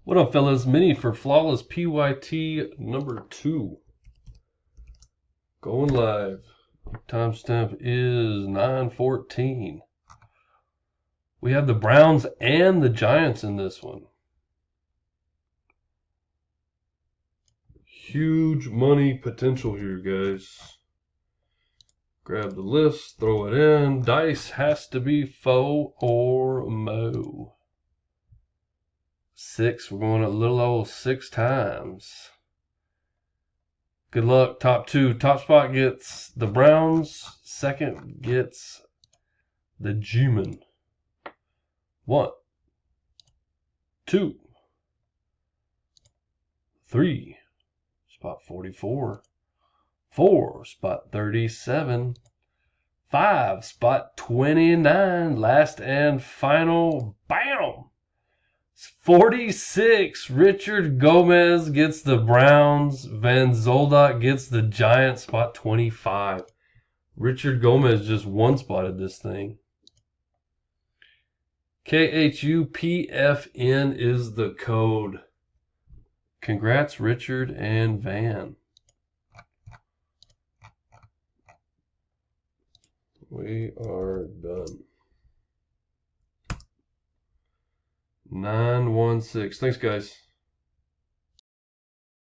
What up, fellas? Mini for Flawless PYT number 2. Going live. Timestamp is 9:14. We have the Browns and the Giants in this one. Huge money potential here, guys. Grab the list, throw it in. Dice has to be faux or mo. 6. We're going a little old 6 times. Good luck. Top 2. Top spot gets the Browns. Second gets the G-Men. 1, 2, 3. Spot 44. 4. Spot 37. 5. Spot 29. Last and final. Bam! 46. Richard Gomez gets the Browns. Van Zoldak gets the Giants. Spot 25. Richard Gomez just one-spotted this thing. KHUPFN is the code. Congrats, Richard and Van. We are done. 916. Thanks, guys.